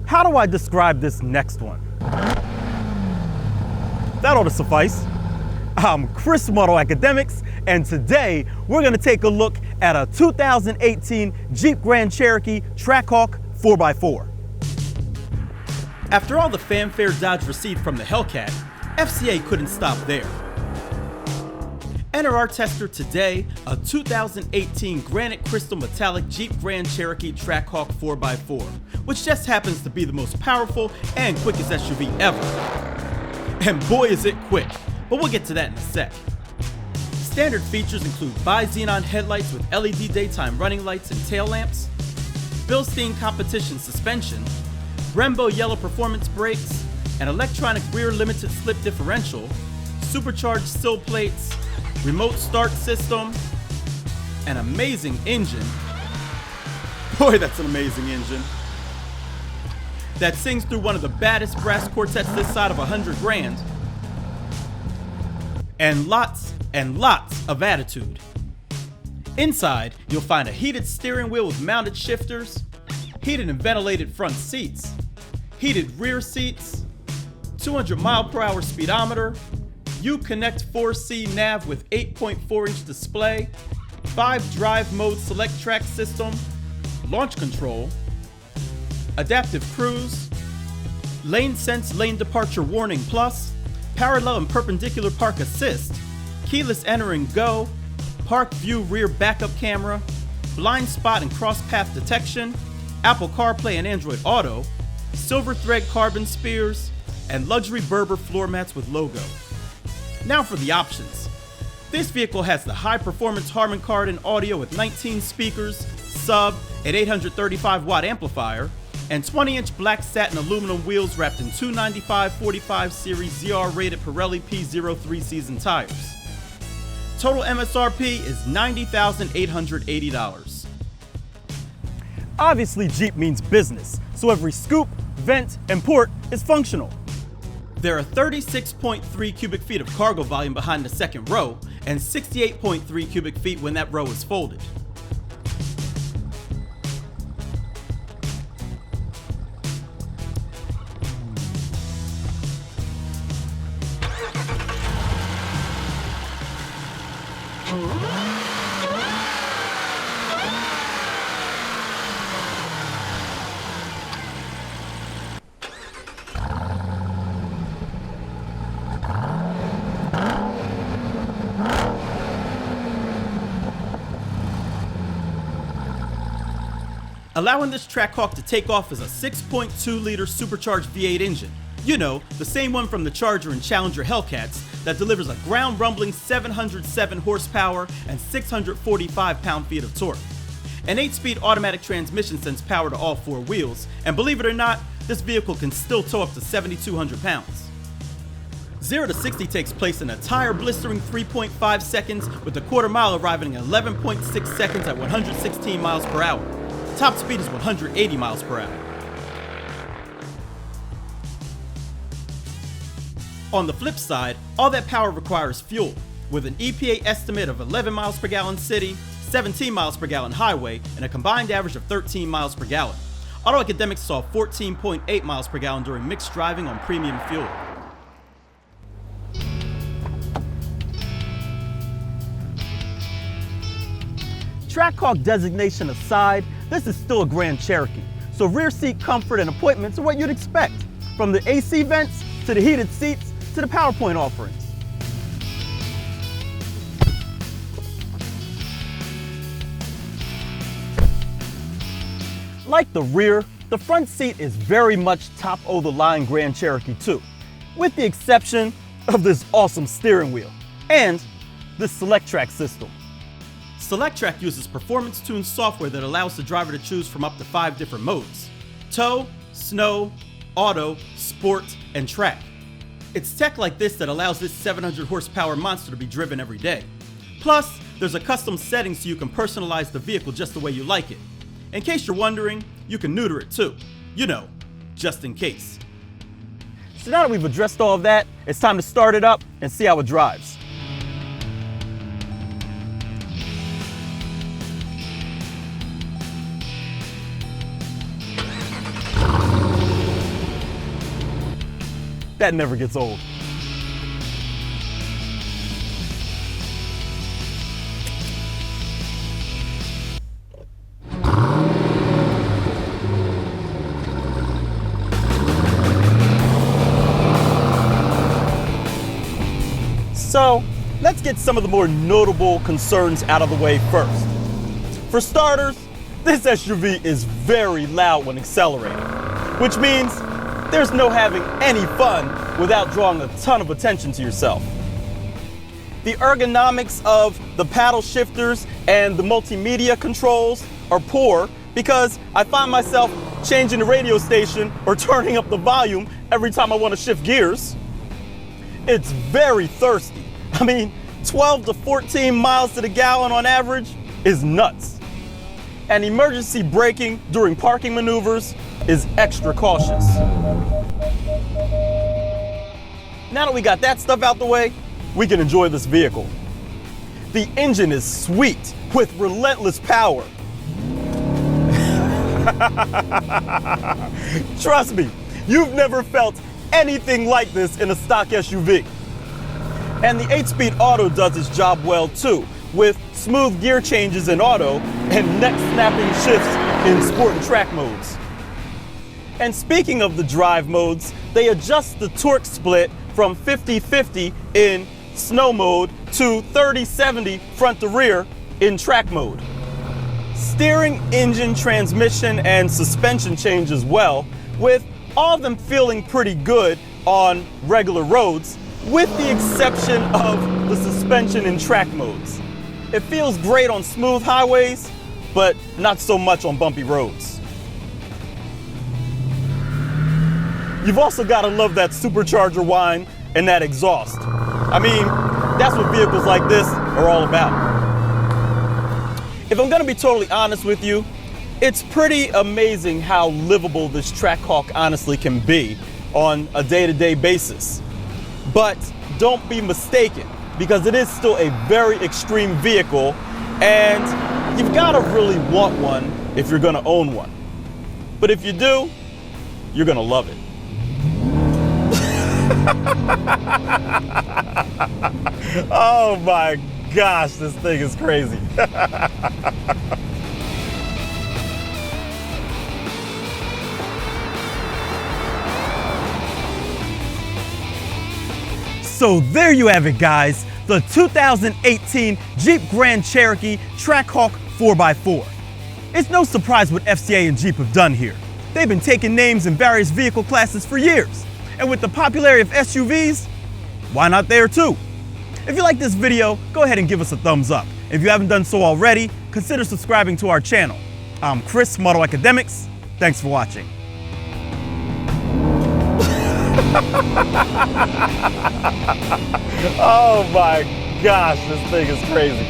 How do I describe this next one? That ought to suffice. I'm Chris from AutoAcademics, and today we're going to take a look at a 2018 Jeep Grand Cherokee Trackhawk 4x4. After all the fanfare Dodge received from the Hellcat, FCA couldn't stop there. Enter our tester today, a 2018 granite crystal metallic Jeep Grand Cherokee Trackhawk 4x4, which just happens to be the most powerful and quickest SUV ever. And boy is it quick, but we'll get to that in a sec. Standard features include bi-xenon headlights with LED daytime running lights and tail lamps, Bilstein competition suspension, Brembo yellow performance brakes, an electronic rear limited slip differential, supercharged sill plates, remote start system, an amazing engine. Boy, that's an amazing engine. That sings through one of the baddest brass quartets this side of 100 grand. And lots of attitude. Inside, you'll find a heated steering wheel with mounted shifters, heated and ventilated front seats, heated rear seats, 200 mph speedometer, Uconnect 4C nav with 8.4-inch display, 5 drive mode select track system, launch control, adaptive cruise, lane sense lane departure warning plus, parallel and perpendicular park assist, keyless enter and go, park view rear backup camera, blind spot and cross path detection, Apple CarPlay and Android Auto, silver thread carbon spears, and luxury Berber floor mats with logo. Now for the options. This vehicle has the high-performance Harman Kardon audio with 19 speakers, sub, an 835-watt amplifier, and 20-inch black satin aluminum wheels wrapped in 295/45 series ZR-rated Pirelli P03 season tires. Total M.S.R.P is $90,880. Obviously, Jeep means business, so every scoop, vent, and port is functional. There are 36.3 cubic feet of cargo volume behind the second row, and 68.3 cubic feet when that row is folded. Allowing this Trackhawk to take off is a 6.2-liter supercharged V8 engine. You know, the same one from the Charger and Challenger Hellcats that delivers a ground-rumbling 707 horsepower and 645 pound-feet of torque. An 8-speed automatic transmission sends power to all 4 wheels, and believe it or not, this vehicle can still tow up to 7,200 pounds. 0 to 60 takes place in a tire blistering 3.5 seconds, with the quarter mile arriving in 11.6 seconds at 116 miles per hour. Top speed is 180 miles per hour. On the flip side, all that power requires fuel, with an EPA estimate of 11 miles per gallon city, 17 miles per gallon highway, and a combined average of 13 miles per gallon. AutoAcademics saw 14.8 miles per gallon during mixed driving on premium fuel. Trackhawk designation aside, this is still a Grand Cherokee, so rear seat comfort and appointments are what you'd expect, from the AC vents to the heated seats to the PowerPoint offerings. Like the rear, the front seat is very much top-of-the-line Grand Cherokee too, with the exception of this awesome steering wheel and this Select Track system. Select Track uses performance-tuned software that allows the driver to choose from up to 5 different modes: tow, snow, auto, sport, and track. It's tech like this that allows this 700 horsepower monster to be driven every day. Plus, there's a custom setting so you can personalize the vehicle just the way you like it. In case you're wondering, you can neuter it too. You know, just in case. So now that we've addressed all of that, it's time to start it up and see how it drives. That never gets old. So, let's get some of the more notable concerns out of the way first. For starters, this SUV is very loud when accelerating, which means there's no having any fun without drawing a ton of attention to yourself. The ergonomics of the paddle shifters and the multimedia controls are poor because I find myself changing the radio station or turning up the volume every time I want to shift gears. It's very thirsty. I mean, 12 to 14 miles to the gallon on average is nuts. And emergency braking during parking maneuvers is extra cautious. Now that we got that stuff out the way, we can enjoy this vehicle. The engine is sweet with relentless power. Trust me, you've never felt anything like this in a stock SUV. And the 8-speed auto does its job well too, with smooth gear changes in auto and neck-snapping shifts in sport and track modes. And speaking of the drive modes, they adjust the torque split from 50-50 in snow mode to 30-70 front to rear in track mode. Steering, engine, transmission, and suspension change as well, with all of them feeling pretty good on regular roads, with the exception of the suspension in track modes. It feels great on smooth highways, but not so much on bumpy roads. You've also got to love that supercharger whine and that exhaust. I mean, that's what vehicles like this are all about. If I'm going to be totally honest with you, it's pretty amazing how livable this Trackhawk honestly can be on a day-to-day basis. But don't be mistaken, because it is still a very extreme vehicle, and you've got to really want one if you're going to own one. But if you do, you're going to love it. Oh my gosh, this thing is crazy. So there you have it, guys, the 2018 Jeep Grand Cherokee Trackhawk 4x4. It's no surprise what FCA and Jeep have done here. They've been taking names in various vehicle classes for years, and with the popularity of SUVs, why not there too? If you like this video, go ahead and give us a thumbs up. If you haven't done so already, consider subscribing to our channel. I'm Chris from AutoAcademics. Thanks for watching. Oh my gosh, this thing is crazy.